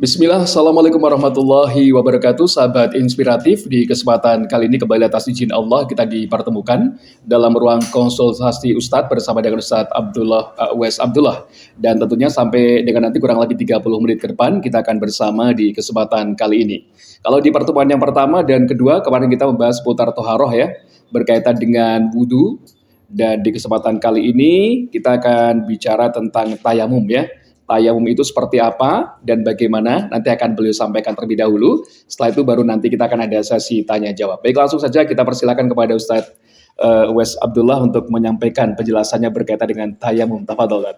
Bismillah, Assalamualaikum warahmatullahi wabarakatuh. Sahabat inspiratif, di kesempatan kali ini kembali atas izin Allah kita dipertemukan dalam ruang konsultasi Ustadz bersama dengan Ustadz Abdullah Wes Abdullah. Dan tentunya sampai dengan nanti kurang lebih 30 menit ke depan kita akan bersama di kesempatan kali ini. Kalau di pertemuan yang pertama dan kedua kemarin kita membahas seputar toharoh ya, berkaitan dengan wudhu. Dan di kesempatan kali ini kita akan bicara tentang tayamum ya. Tayamum itu seperti apa dan bagaimana, nanti akan beliau sampaikan terlebih dahulu. Setelah itu baru nanti kita akan ada sesi tanya jawab. Baik, langsung saja kita persilakan kepada Ustadz Wes Abdullah untuk menyampaikan penjelasannya berkaitan dengan tayamum. Tafadhol.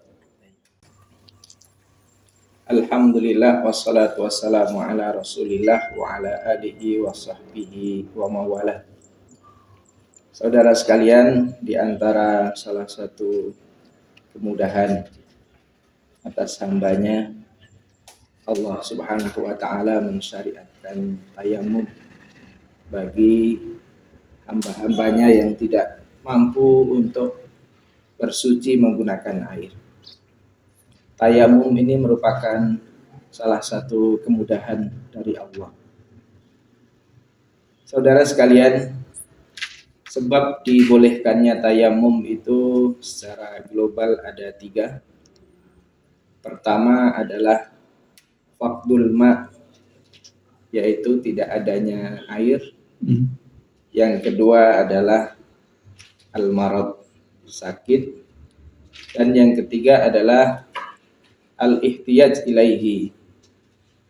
Alhamdulillah wassalatu wassalamu ala Rasulillah wa ala alihi wa sahbihi wa mawalah. Saudara sekalian, di antara salah satu kemudahan atas hambanya, Allah subhanahu wa ta'ala mensyariatkan tayamum bagi hamba-hambanya yang tidak mampu untuk bersuci menggunakan air. Tayamum ini merupakan salah satu kemudahan dari Allah. Saudara sekalian, sebab dibolehkannya tayamum itu secara global ada 3. Pertama adalah faqdul ma, yaitu tidak adanya air. Yang kedua adalah al-marad, sakit. Dan yang ketiga adalah al-ihtiyaj ilaihi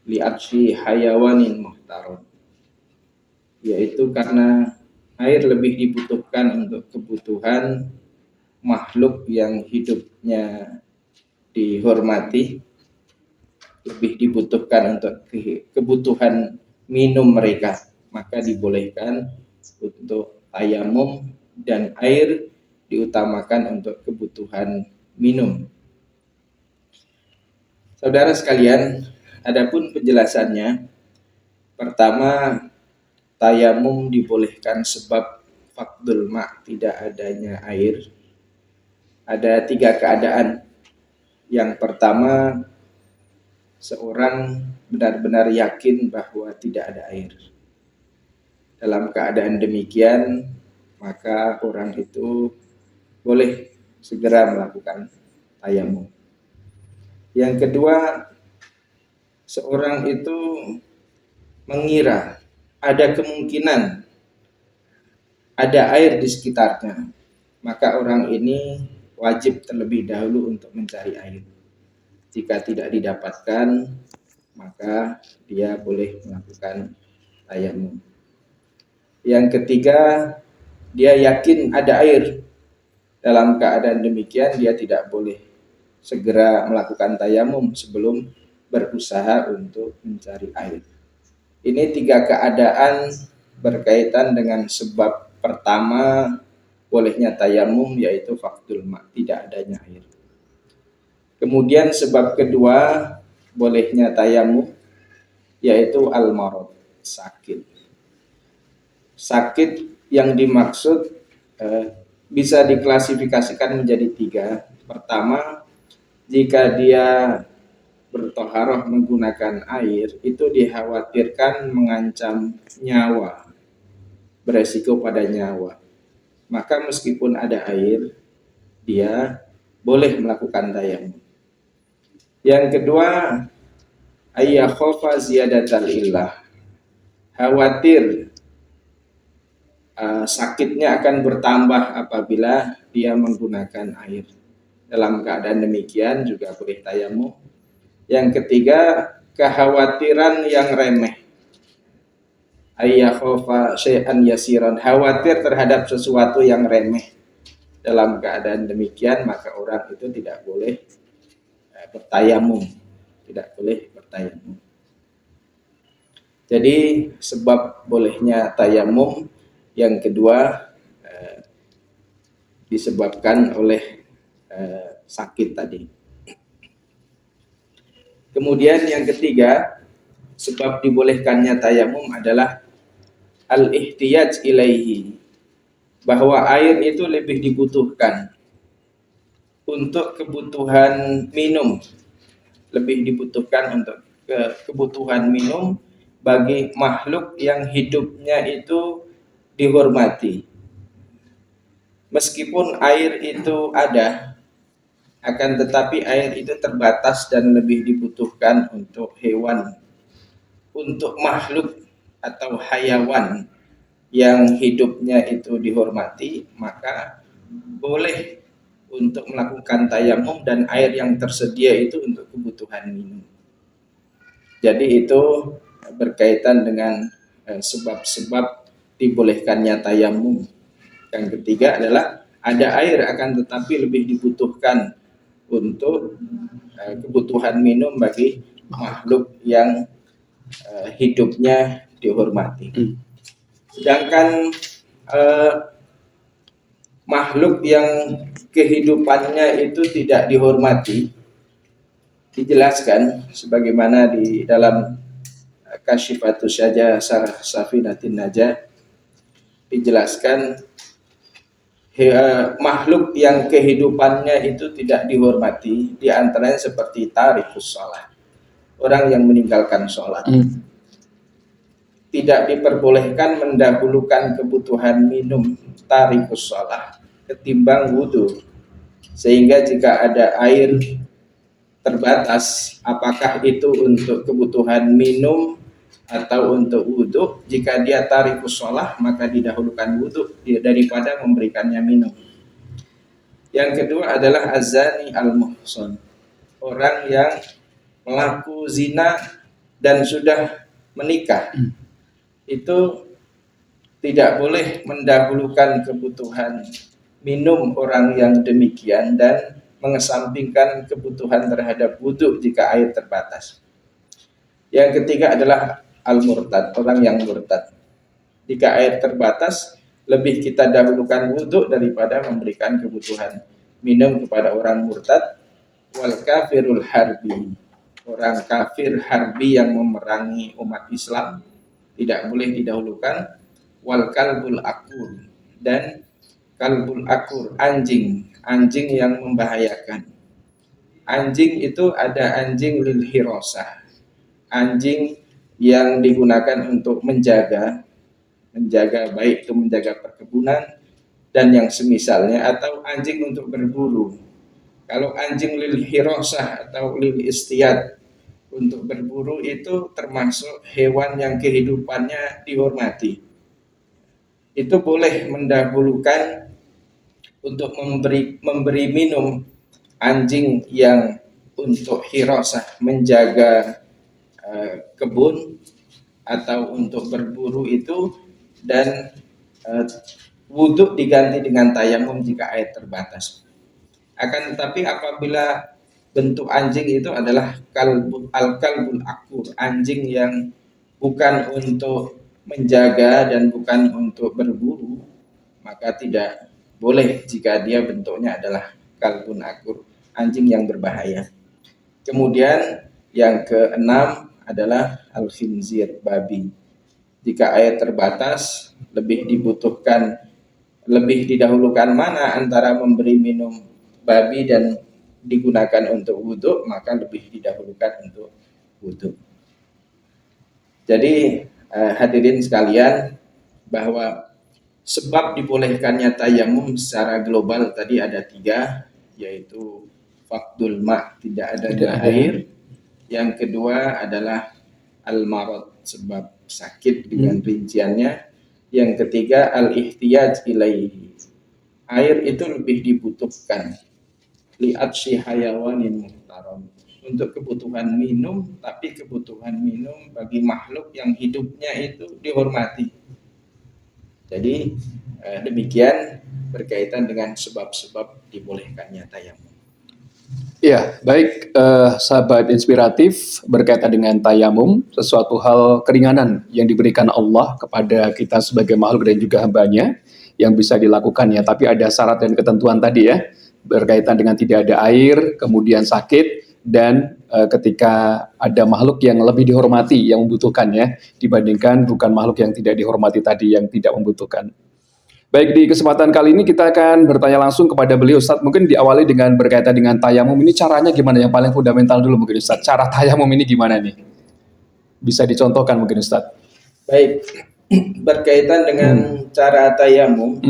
li'atshi hayawanin muhtaram, yaitu karena air lebih dibutuhkan untuk kebutuhan makhluk yang hidupnya dihormati, lebih dibutuhkan untuk kebutuhan minum mereka, maka dibolehkan untuk tayamum dan air diutamakan untuk kebutuhan minum. Saudara sekalian, adapun penjelasannya, pertama, tayamum dibolehkan sebab faqdul ma', tidak adanya air. Ada 3 keadaan. Yang pertama, seorang benar-benar yakin bahwa tidak ada air. Dalam keadaan demikian, maka orang itu boleh segera melakukan tayamum. Yang kedua, seorang itu mengira ada kemungkinan ada air di sekitarnya, maka orang ini wajib terlebih dahulu untuk mencari air. Jika tidak didapatkan, maka dia boleh melakukan tayamum. Yang ketiga, dia yakin ada air. Dalam keadaan demikian, dia tidak boleh segera melakukan tayamum sebelum berusaha untuk mencari air. Ini 3 keadaan berkaitan dengan sebab pertama bolehnya tayamum, yaitu faqdul ma', tidak adanya air. Kemudian sebab kedua bolehnya tayamum, yaitu al-marad, sakit. Sakit yang dimaksud bisa diklasifikasikan menjadi 3. Pertama, jika dia bertoharoh menggunakan air, itu dikhawatirkan mengancam nyawa, beresiko pada nyawa. Maka meskipun ada air, dia boleh melakukan tayamum. Yang kedua, ayyakhofa ziyadatal illah, khawatir sakitnya akan bertambah apabila dia menggunakan air. Dalam keadaan demikian juga boleh tayamum. Yang ketiga, kekhawatiran yang remeh, ayyakhofa syai'an yasiran, khawatir terhadap sesuatu yang remeh. Dalam keadaan demikian maka orang itu tidak boleh bertayamum, tidak boleh bertayamum. Jadi sebab bolehnya tayamum yang kedua disebabkan oleh sakit tadi. Kemudian yang ketiga, sebab dibolehkannya tayamum adalah al-ihtiyaj ilaihi, bahwa air itu lebih dibutuhkan untuk kebutuhan minum, lebih dibutuhkan untuk kebutuhan minum bagi makhluk yang hidupnya itu dihormati. Meskipun air itu ada, akan tetapi air itu terbatas dan lebih dibutuhkan untuk hewan, untuk makhluk atau hayawan yang hidupnya itu dihormati, maka boleh untuk melakukan tayamum dan air yang tersedia itu untuk kebutuhan minum. Jadi itu berkaitan dengan sebab-sebab dibolehkannya tayamum. Yang ketiga adalah ada air akan tetapi lebih dibutuhkan untuk kebutuhan minum bagi makhluk yang hidupnya dihormati. Sedangkan makhluk yang kehidupannya itu tidak dihormati dijelaskan sebagaimana di dalam Kasyifatus Syajah Sarah Safinatin Najah dijelaskan makhluk yang kehidupannya itu tidak dihormati, di antaranya seperti tarikus shalah, orang yang meninggalkan sholat. Tidak diperbolehkan mendahulukan kebutuhan minum tarikus shalah ketimbang wudhu, sehingga jika ada air terbatas, apakah itu untuk kebutuhan minum atau untuk wudhu, jika dia tarikus shalah maka didahulukan wudhu daripada memberikannya minum. Yang kedua adalah azani al-muhsan, orang yang melaku zina dan sudah menikah, itu tidak boleh mendahulukan kebutuhan minum orang yang demikian dan mengesampingkan kebutuhan terhadap wudhu jika air terbatas. Yang ketiga adalah al-murtad, orang yang murtad. Jika air terbatas, lebih kita dahulukan wudhu daripada memberikan kebutuhan minum kepada orang murtad. Wal kafirul harbi, orang kafir harbi yang memerangi umat Islam, tidak boleh didahulukan. Wal kalbul akur, dan kalbul akur, anjing yang membahayakan. Anjing itu ada anjing lil hirosah, anjing yang digunakan untuk menjaga baik itu menjaga perkebunan dan yang semisalnya, atau anjing untuk berburu. Kalau anjing lil hirosah atau lil istiyad untuk berburu itu termasuk hewan yang kehidupannya dihormati. Itu boleh mendahulukan untuk memberi minum anjing yang untuk hirosah menjaga kebun atau untuk berburu itu, dan wudhu diganti dengan tayamum jika air terbatas. Akan tetapi apabila bentuk anjing itu adalah al-kalbul akur, anjing yang bukan untuk menjaga dan bukan untuk berburu, maka tidak boleh jika dia bentuknya adalah kalbun akur, anjing yang berbahaya. Kemudian yang keenam adalah al-khinzir, babi. Jika air terbatas, lebih didahulukan mana antara memberi minum babi dan digunakan untuk wudhu, maka lebih didahulukan untuk wudhu. Jadi hadirin sekalian, bahwa sebab dibolehkannya tayamum secara global tadi ada 3, yaitu faqdul ma', tidak ada air. Yang kedua adalah al-marad, sebab sakit dengan rinciannya. Yang ketiga al-ihtiyaj ilaihi, air itu lebih dibutuhkan li'atsi hayawanin muhtaram, untuk kebutuhan minum, tapi kebutuhan minum bagi makhluk yang hidupnya itu dihormati. Jadi demikian berkaitan dengan sebab-sebab dibolehkannya tayamum. Ya, baik sahabat inspiratif, berkaitan dengan tayamum, sesuatu hal keringanan yang diberikan Allah kepada kita sebagai makhluk dan juga hambanya yang bisa dilakukan ya. Tapi ada syarat dan ketentuan tadi ya, berkaitan dengan tidak ada air, kemudian sakit, dan ketika ada makhluk yang lebih dihormati yang membutuhkan ya, dibandingkan bukan makhluk yang tidak dihormati tadi yang tidak membutuhkan. Baik, di kesempatan kali ini kita akan bertanya langsung kepada beliau, Ustadz. Mungkin diawali dengan berkaitan dengan tayamum, ini caranya gimana? Yang paling fundamental dulu mungkin, Ustadz. Cara tayamum ini gimana nih? Bisa dicontohkan mungkin Ustadz. Baik, berkaitan dengan cara tayamum,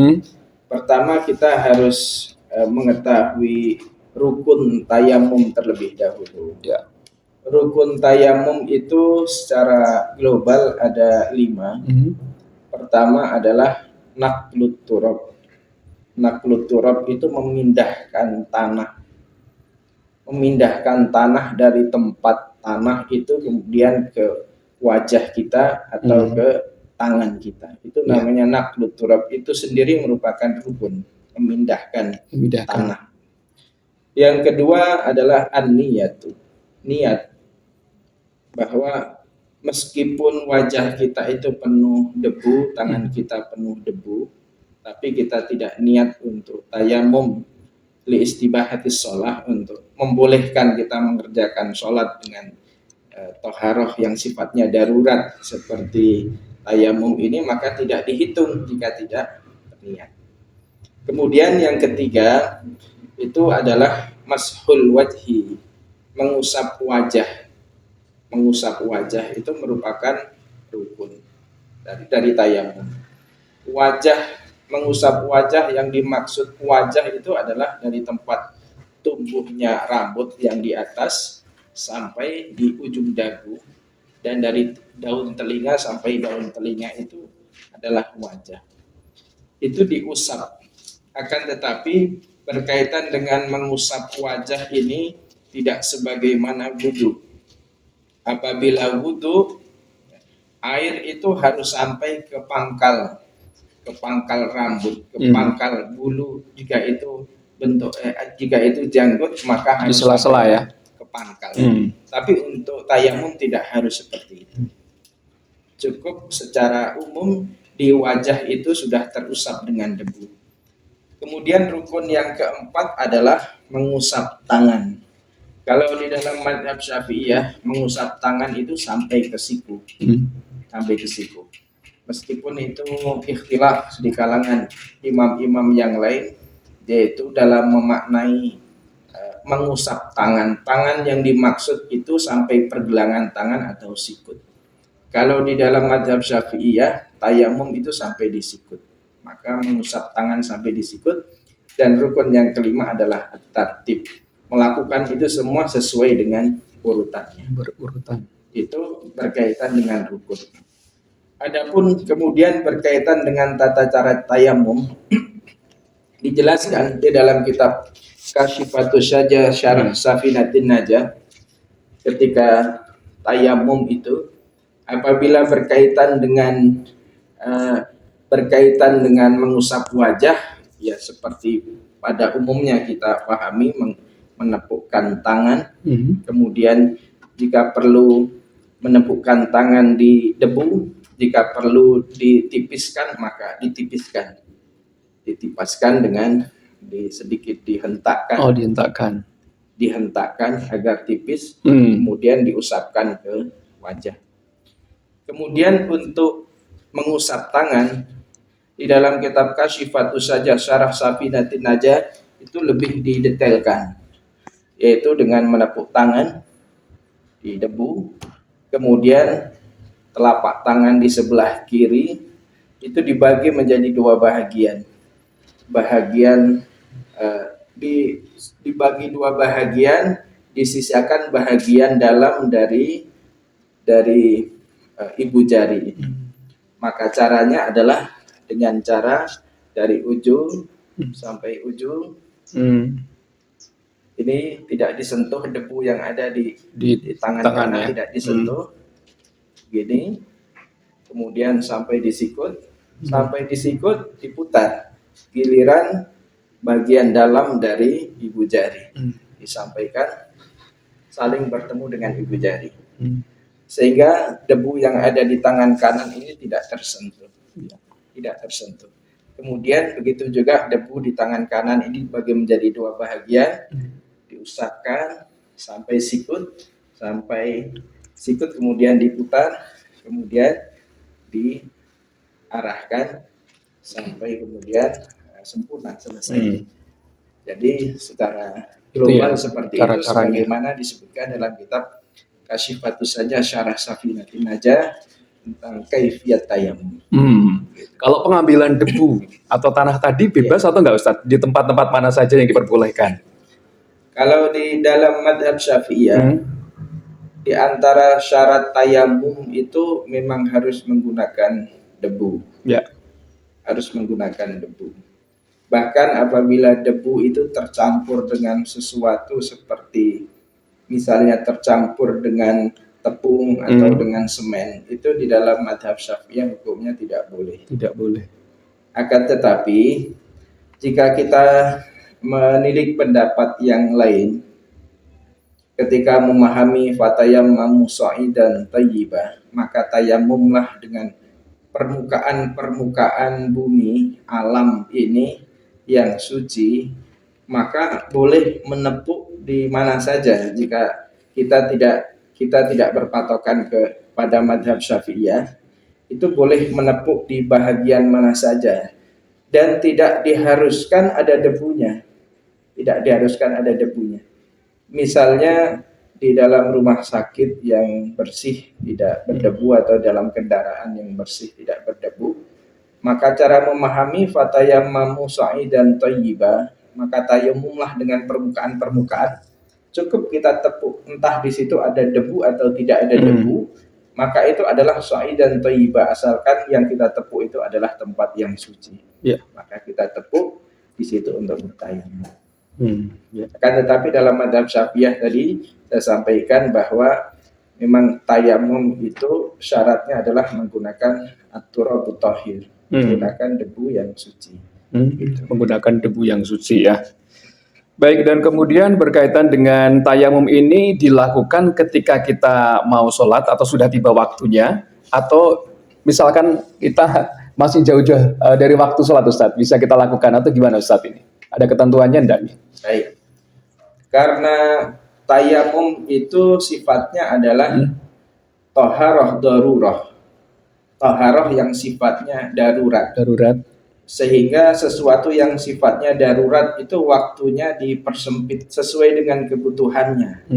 pertama kita harus mengetahui rukun tayamum terlebih dahulu. Ya. Rukun tayamum itu secara global ada 5. Pertama adalah naqlut turab. Naqlut turab itu memindahkan tanah dari tempat tanah itu kemudian ke wajah kita atau ke tangan kita. Itu namanya naqlut turab. Itu sendiri merupakan rukun, memindahkan tanah. Yang kedua adalah an-niyatu. Niat, bahwa meskipun wajah kita itu penuh debu, tangan kita penuh debu, tapi kita tidak niat untuk tayamum li istibahatis sholah, untuk membolehkan kita mengerjakan sholat dengan toharoh yang sifatnya darurat seperti tayamum ini, maka tidak dihitung jika tidak berniat. Kemudian yang ketiga itu adalah mashul wajhi, mengusap wajah. Mengusap wajah itu merupakan rukun dari tayamum. Mengusap wajah, yang dimaksud wajah itu adalah dari tempat tumbuhnya rambut yang di atas sampai di ujung dagu, dan dari daun telinga sampai daun telinga itu adalah wajah. Itu diusap. Akan tetapi berkaitan dengan mengusap wajah ini tidak sebagaimana wudu. Apabila wudu, air itu harus sampai ke pangkal rambut, ke pangkal bulu. Jika itu jika itu janggut, maka harus di sela-sela ya, ke pangkal. Tapi untuk tayamum tidak harus seperti itu. Cukup secara umum di wajah itu sudah terusap dengan debu. Kemudian rukun yang keempat adalah mengusap tangan. Kalau di dalam mazhab Syafi'iyah, mengusap tangan itu sampai ke siku. Sampai ke siku. Meskipun itu ikhtilaf di kalangan imam-imam yang lain, yaitu dalam memaknai mengusap tangan. Tangan yang dimaksud itu sampai pergelangan tangan atau sikut. Kalau di dalam mazhab Syafi'iyah, tayamum itu sampai di sikut. Maka mengusap tangan sampai di sikut. Dan rukun yang kelima adalah at-tartib. Melakukan itu semua sesuai dengan urutannya. Berurutan. Itu berkaitan dengan rukun. Adapun kemudian berkaitan dengan tata cara tayamum, dijelaskan di dalam kitab Kasyifatus Syajah Syarah Safinatin Najah. Ketika tayamum itu apabila berkaitan dengan mengusap wajah, ya seperti pada umumnya kita pahami, menepukkan tangan, kemudian jika perlu menepukkan tangan di debu, jika perlu ditipiskan maka ditipaskan dengan sedikit dihentakkan. Dihentakkan agar tipis, kemudian diusapkan ke wajah. Kemudian untuk mengusap tangan, di dalam kitab Kasyifatus Syajah Syarah Safinatin Najah itu lebih didetailkan, yaitu dengan menepuk tangan di debu, kemudian telapak tangan di sebelah kiri itu dibagi menjadi 2 bahagian. Dibagi 2 bahagian, disisakan bahagian dalam dari ibu jari. Maka caranya adalah dengan cara dari ujung sampai ujung. Ini tidak disentuh debu yang ada di tangan kanan, ya? Tidak disentuh. Gini. Kemudian sampai di sikut. Sampai di sikut diputar. Giliran bagian dalam dari ibu jari. Disampaikan saling bertemu dengan ibu jari. Sehingga debu yang ada di tangan kanan ini tidak tersentuh. Tidak tersentuh. Kemudian begitu juga debu di tangan kanan ini dibagi menjadi 2 bahagian. Diusapkan sampai sikut, kemudian diputar, kemudian diarahkan sampai kemudian sempurna, selesai. Jadi secara global seperti itu sebagaimana disebutkan dalam kitab Kasyifatus saja syarah Safinatin Najah tentang kaifiyat tayamum. Kalau pengambilan debu atau tanah tadi bebas atau enggak Ustadz? Di tempat-tempat mana saja yang diperbolehkan? Kalau di dalam madhab Syafi'iyah, di antara syarat tayamum itu memang harus menggunakan debu. Ya. Harus menggunakan debu. Bahkan apabila debu itu tercampur dengan sesuatu seperti misalnya tercampur dengan tepung atau dengan semen, itu di dalam madhab Syafi'iyah hukumnya tidak boleh. Tidak boleh. Akan tetapi jika kita menilik pendapat yang lain, ketika memahami fatayammamu sha'idan thayyibah, maka tayamumlah dengan permukaan bumi alam ini yang suci, maka boleh menepuk di mana saja. Jika kita tidak berpatokan kepada madhab Syafi'iyah, itu boleh menepuk di bahagian mana saja dan tidak diharuskan ada debunya. Tidak diharuskan ada debunya. Misalnya di dalam rumah sakit yang bersih tidak berdebu atau dalam kendaraan yang bersih tidak berdebu, maka cara memahami fatayammamu sha'idan thayyiba, maka tayamumlah dengan permukaan. Cukup kita tepuk, entah di situ ada debu atau tidak ada debu, maka itu adalah sha'idan thayyiba, asalkan yang kita tepuk itu adalah tempat yang suci. Maka kita tepuk di situ untuk bertayamum. Akan tetapi dalam madhab Syafi'iyah tadi saya sampaikan bahwa memang tayamum itu syaratnya adalah menggunakan at-turabut thahir, menggunakan debu yang suci. Menggunakan debu yang suci ya. Baik, dan kemudian berkaitan dengan tayamum ini dilakukan ketika kita mau sholat atau sudah tiba waktunya, atau misalkan kita masih jauh-jauh dari waktu sholat Ustadz, bisa kita lakukan atau gimana Ustadz ini? Ada ketentuannya enggak nih? Baik. Karena tayamum itu sifatnya adalah taharah darurah. Taharah yang sifatnya darurat. Sehingga sesuatu yang sifatnya darurat itu waktunya dipersempit sesuai dengan kebutuhannya.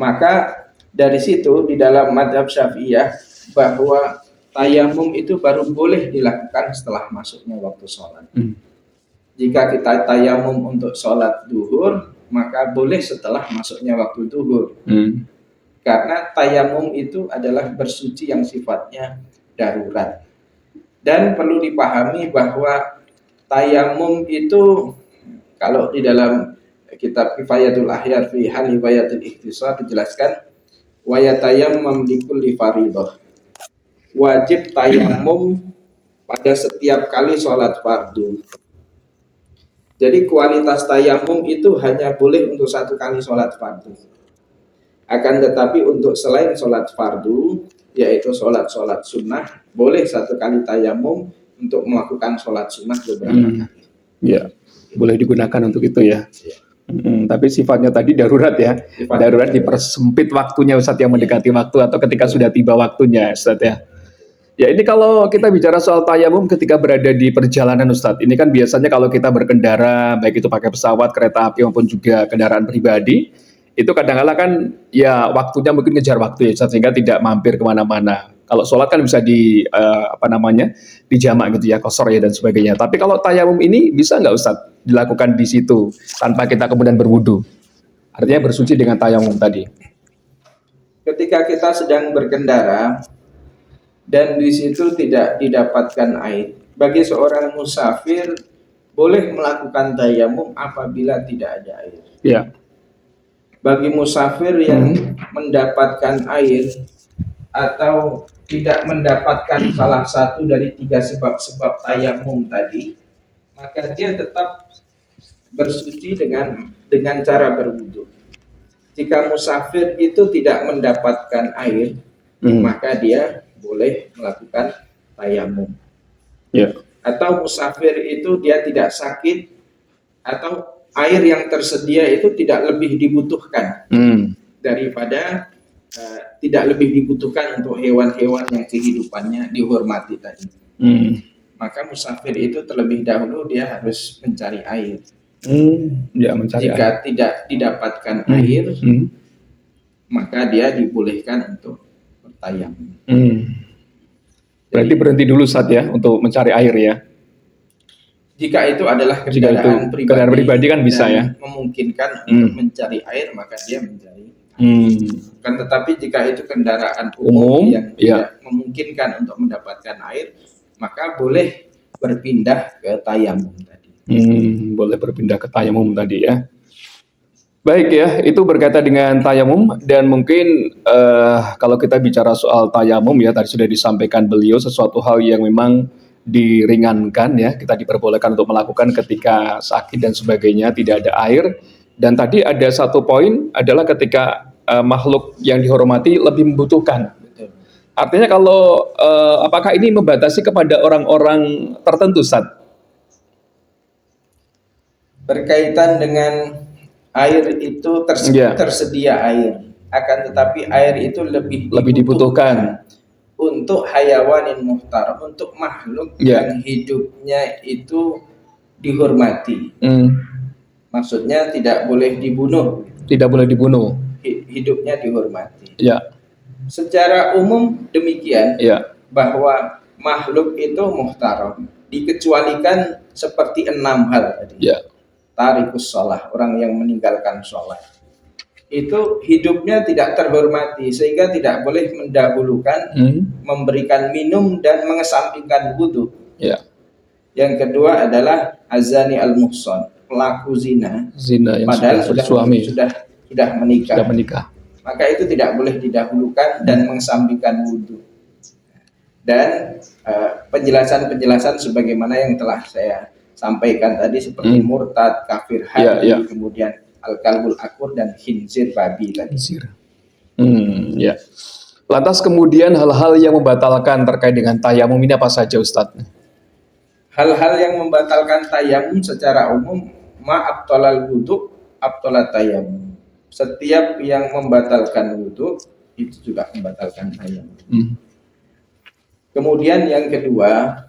Maka dari situ di dalam madhab Syafi'iyah bahwa tayamum itu baru boleh dilakukan setelah masuknya waktu sholat. Jika kita tayamum untuk sholat duhur, maka boleh setelah masuknya waktu duhur. Karena tayamum itu adalah bersuci yang sifatnya darurat. Dan perlu dipahami bahwa tayamum itu, kalau di dalam kitab Kifayatul Ahyar fi Hal Riwayatul Ikhtisar dijelaskan, wa yatayammam likulli fardhah. Wajib tayamum pada setiap kali sholat fardu. Jadi kualitas tayamum itu hanya boleh untuk satu kali sholat fardu. Akan tetapi untuk selain sholat fardu, yaitu sholat sunnah, boleh satu kali tayamum untuk melakukan sholat sunnah beberapa kali. Ya, boleh digunakan untuk itu ya. Tapi sifatnya tadi darurat ya. Darurat dipersempit waktunya Ustadz yang mendekati waktu atau ketika sudah tiba waktunya Ustadz ya. Ya, ini kalau kita bicara soal tayamum ketika berada di perjalanan Ustadz, ini kan biasanya kalau kita berkendara, baik itu pakai pesawat, kereta api maupun juga kendaraan pribadi, itu kadang-kala kan ya waktunya mungkin ngejar waktu ya Ustadz, sehingga tidak mampir kemana-mana. Kalau sholat kan bisa dijamak gitu ya, qashar ya dan sebagainya. Tapi kalau tayamum ini bisa nggak Ustadz dilakukan di situ tanpa kita kemudian berwudu? Artinya bersuci dengan tayamum tadi. Ketika kita sedang berkendara dan di situ tidak didapatkan air, bagi seorang musafir boleh melakukan tayamum apabila tidak ada air. Ya. Bagi musafir yang mendapatkan air atau tidak mendapatkan salah satu dari 3 sebab-sebab tayamum tadi, maka dia tetap bersuci dengan cara berwudu. Jika musafir itu tidak mendapatkan air, maka dia boleh melakukan tayamum. Atau musafir itu dia tidak sakit, atau air yang tersedia itu tidak lebih dibutuhkan daripada tidak lebih dibutuhkan untuk hewan-hewan yang kehidupannya dihormati tadi. Maka musafir itu terlebih dahulu dia harus mencari air. Jika tidak didapatkan air, maka dia dibolehkan untuk bertayamum. Berarti berhenti dulu Ustaz ya untuk mencari air ya. Jika itu adalah Jika itu kendaraan pribadi kan bisa ya. Memungkinkan untuk mencari air, maka dia mencari. Kan tetapi jika itu kendaraan umum yang tidak memungkinkan untuk mendapatkan air, maka boleh berpindah ke tayamum tadi. Boleh berpindah ke tayamum tadi ya. Baik ya, itu berkaitan dengan tayamum, dan mungkin kalau kita bicara soal tayamum ya, tadi sudah disampaikan beliau sesuatu hal yang memang diringankan ya, kita diperbolehkan untuk melakukan ketika sakit dan sebagainya, tidak ada air. Dan tadi ada satu poin adalah ketika makhluk yang dihormati lebih membutuhkan. Betul. Artinya kalau apakah ini membatasi kepada orang-orang tertentu, Ustaz? Berkaitan dengan air itu tersedia air, akan tetapi air itu lebih dibutuhkan untuk hayawanin muhtar, untuk makhluk yang hidupnya itu dihormati. Maksudnya tidak boleh dibunuh. Tidak boleh dibunuh. Hidupnya dihormati. Ya. Secara umum demikian, bahwa makhluk itu muhtaram, dikecualikan seperti 6 hal tadi. Tarikus sholah, orang yang meninggalkan sholat, itu hidupnya tidak terhormati, sehingga tidak boleh mendahulukan memberikan minum dan mengesampingkan wudhu. Yang kedua adalah azani al-muhsan, pelaku zina yang padahal sudah menikah. Maka itu tidak boleh didahulukan dan mengesampingkan wudhu. Dan penjelasan-penjelasan sebagaimana yang telah saya sampaikan tadi, seperti murtad, kafir hadi, kemudian al-kalbul akur, dan khinzir babi tadi. Lantas kemudian hal-hal yang membatalkan terkait dengan tayamum ini apa saja, Ustadz? Hal-hal yang membatalkan tayamum secara umum, ma'abtolal wudhu, abtolat tayamum. Setiap yang membatalkan wudhu itu juga membatalkan tayamum. Kemudian yang kedua,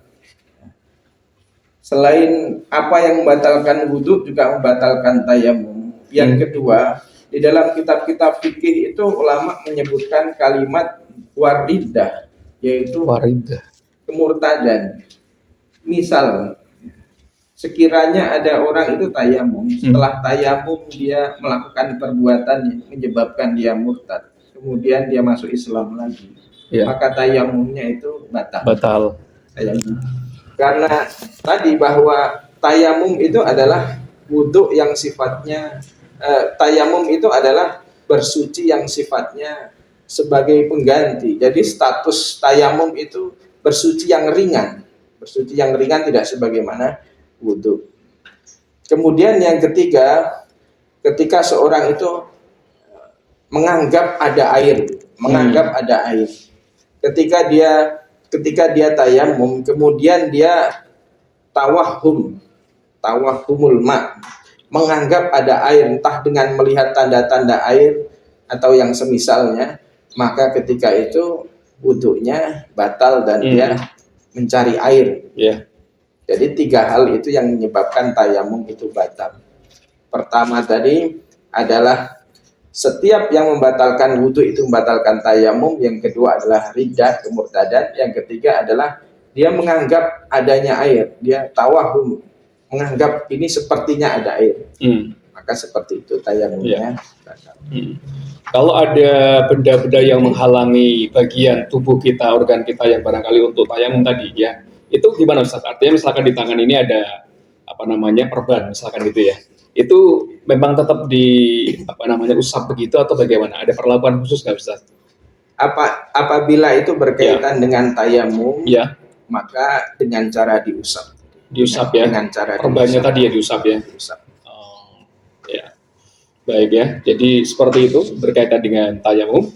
selain apa yang membatalkan wudhu juga membatalkan tayamum. Yang kedua, di dalam kitab-kitab fikih itu ulama menyebutkan kalimat waridah, yaitu kemurtadan. Misal, sekiranya ada orang itu tayamum, setelah tayamum dia melakukan perbuatan yang menyebabkan dia murtad, kemudian dia masuk Islam lagi, maka tayamumnya itu batal. Karena tadi bahwa tayamum itu adalah wudhu yang sifatnya, tayamum itu adalah bersuci yang sifatnya sebagai pengganti. Jadi status tayamum itu bersuci yang ringan. Bersuci yang ringan, tidak sebagaimana wudhu. Kemudian yang ketiga, ketika seorang itu menganggap ada air, ketika dia tayamum, kemudian dia tawahumul ma, menganggap ada air, entah dengan melihat tanda-tanda air atau yang semisalnya, maka ketika itu wudhunya batal dan dia mencari air. Jadi 3 hal itu yang menyebabkan tayamum itu batal. Pertama tadi adalah setiap yang membatalkan wudhu itu membatalkan tayamum. Yang kedua adalah riddah, kemurtadan. Yang ketiga adalah dia menganggap adanya air. Dia tawahum, menganggap ini sepertinya ada air. Maka seperti itu tayamumnya batal. Kalau ada benda-benda yang menghalangi bagian tubuh kita, organ kita yang barangkali untuk tayamum tadi ya, itu gimana Ustaz? Artinya misalkan di tangan ini ada perban misalkan gitu ya, itu memang tetap usap begitu atau bagaimana? Ada perlakuan khusus nggak Ustaz? Apabila itu berkaitan dengan tayamum, maka dengan cara diusap. Dengan cara perbannya tadi ya diusap ya. Baik ya, jadi seperti itu berkaitan dengan tayamum.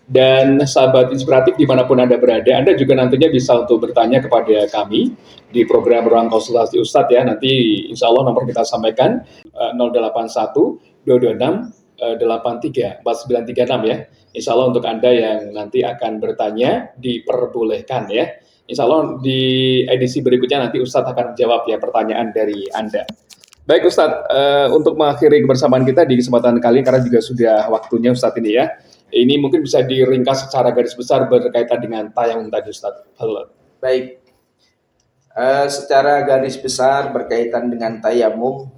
Dan sahabat inspiratif dimanapun Anda berada, Anda juga nantinya bisa untuk bertanya kepada kami di program Ruang Konsultasi Ustadz ya. Nanti insya Allah nomor kita sampaikan 081 226 83 4936 ya. Insya Allah untuk Anda yang nanti akan bertanya diperbolehkan ya. Insya Allah di edisi berikutnya nanti Ustadz akan menjawab ya pertanyaan dari Anda. Baik Ustadz, untuk mengakhiri kebersamaan kita di kesempatan kali ini, karena juga sudah waktunya Ustadz ini ya. Ini mungkin bisa diringkas secara garis besar berkaitan dengan tayamum tadi Ustaz. Halo. Baik. Secara garis besar berkaitan dengan tayamum,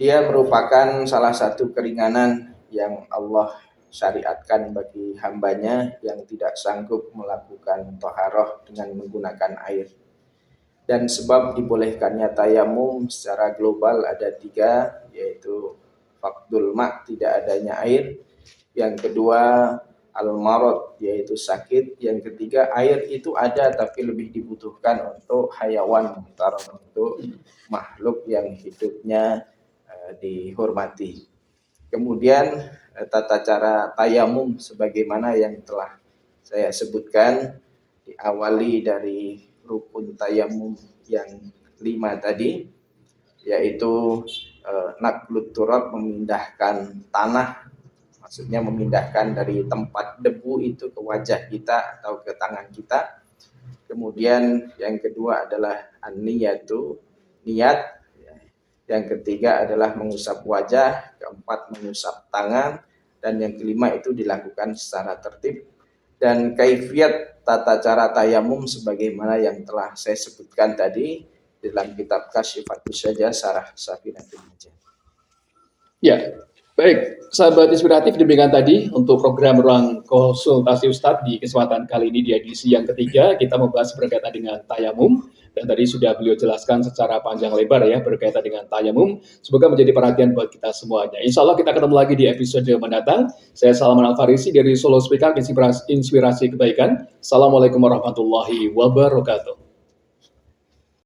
dia merupakan salah satu keringanan yang Allah syariatkan bagi hambanya yang tidak sanggup melakukan toharoh dengan menggunakan air. Dan sebab dibolehkannya tayamum secara global ada 3, yaitu faqdul ma', tidak adanya air. Yang kedua, al-marad, yaitu sakit. Yang ketiga, air itu ada tapi lebih dibutuhkan untuk hayawan, untuk makhluk yang hidupnya dihormati. Kemudian tata cara tayamum sebagaimana yang telah saya sebutkan, diawali dari rukun tayamum yang 5 tadi, yaitu naqlut turab, memindahkan tanah, maksudnya memindahkan dari tempat debu itu ke wajah kita atau ke tangan kita. Kemudian yang kedua adalah an-niyatu, niat. Yang ketiga adalah mengusap wajah, keempat mengusap tangan, dan yang kelima itu dilakukan secara tertib. Dan kaifiat tata cara tayamum sebagaimana yang telah saya sebutkan tadi dalam kitab Kasyifatus Syajah Sarah Safinatul Majah. Ya, baik, sahabat inspiratif, demikian tadi untuk program Ruang Konsultasi Ustadz di kesempatan kali ini di edisi yang ketiga. Kita membahas berkaitan dengan tayamum, dan tadi sudah beliau jelaskan secara panjang lebar ya berkaitan dengan tayamum. Semoga menjadi perhatian buat kita semuanya. Insya Allah kita ketemu lagi di episode mendatang. Saya Salman Al-Farisi dari Solo Speaker, inspirasi kebaikan. Assalamualaikum warahmatullahi wabarakatuh.